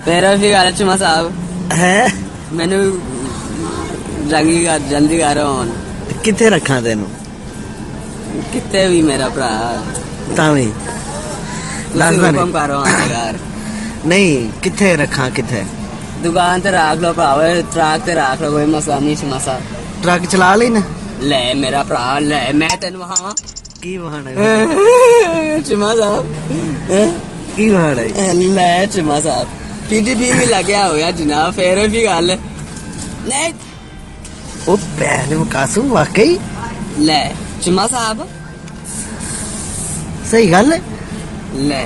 मेरा भी घर चुमा साहब है मैनू जल्दी कर रहा हूँ किथे रखा तेन कितने भी मेरा भरा तावी हुक्म कर रहा हूँ यार नहीं किथे रखा किथे दुकान ते रख लो भरावे ट्रक ते रख लो कोई मसला नहीं चुमा साहब ट्रक चला ली ना ले मेरा भरा ले मैं तेन वहां की बहाना चुमा साहब की बहाना ले चुमा साहब पीटीपी भी लगे होया जनाब फिर भी गल नहीं ओ पहले मुकासू वाकई ले चुमा साहब सही गल ले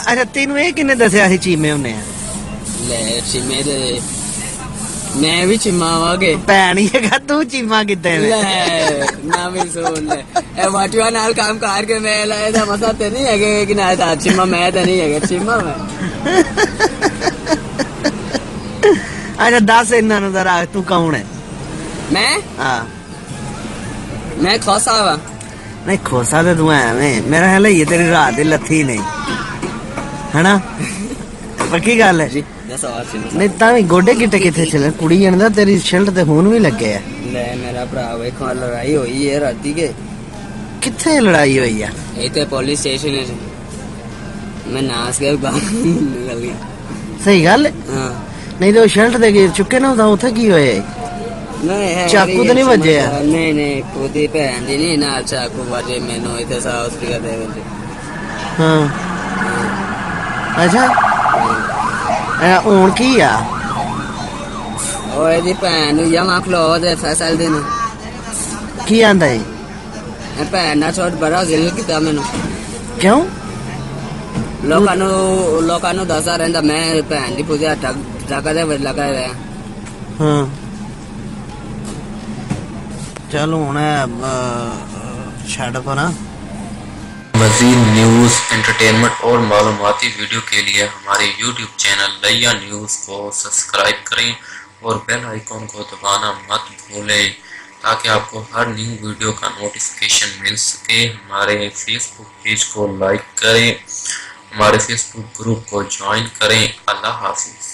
अच्छा तेनू ये किन्ने दसिया सी चीमे होने ले चिमे दे मैं भी चिमा वागे भैन ही है तू चीमा किते ले ना भी सुन ले ए वाटिया नाल काम कर के मैं लाए था मसा ते नहीं है कि ना था चिमा मैं ते नहीं है चिमा मैं अच्छा दस इन्ना नु जरा तू कौन है मैं हां मैं खोसा वा नहीं खोसा तो तू है मैं मेरा ख्याल है ये तेरी रात ही लथी नहीं है ना पक्की गल है जी दस और चिमा नहीं तावी गोडे गिट्टे किथे चले कुड़ी जनदा तेरी शर्ट ते खून भी लगे है ले मेरा भरा वेखो लड़ाई हुई है राती के किथे लड़ाई हुई है ए ते पुलिस स्टेशन है मैं नाच के निकल गया सही गल हां नहीं तो शर्ट दे गिर चुके ना था उथे की होए नहीं है चाकू तो नहीं बजे नहीं खुदी भैन दी नहीं नाल चाकू बजे मैनू इथे साउथ अफ्रीका दे बजे हां अच्छा ਹੁਣ ਕੀ ਆ ਓਏ ਦੀ ਭੈਣ ਨੂੰ ਜਮਾ ਖਲੋ ਦੇ ਫਸਲ ਦੇ ਨੂੰ ਕੀ ਆਂਦਾ ਹੈ ਇਹ ਭੈਣ ਨਾਲ ਛੋਟ ਬੜਾ ਜ਼ਿਲ ਕੀਤਾ ਮੈਨੂੰ ਕਿਉਂ ਲੋਕਾਂ ਨੂੰ ਦੱਸਦਾ ਰਹਿੰਦਾ ਮੈਂ ਭੈਣ ਦੀ ਪੂਜਾ ਟਾਕਾ ਦੇ ਲਗਾ ਰਿਹਾ ਹਾਂ ਚਲ ਹੁਣ ਛੱਡ ਪਰਾਂ मज़ीद न्यूज़ एंटरटेनमेंट और मालूमाती वीडियो के लिए हमारे YouTube चैनल लैया न्यूज़ को सब्सक्राइब करें और बेल आइकॉन को दबाना मत भूलें ताकि आपको हर न्यू वीडियो का नोटिफिकेशन मिल सके। हमारे फेसबुक पेज को लाइक करें, हमारे फेसबुक ग्रुप को ज्वाइन करें। अल्लाह हाफिज़।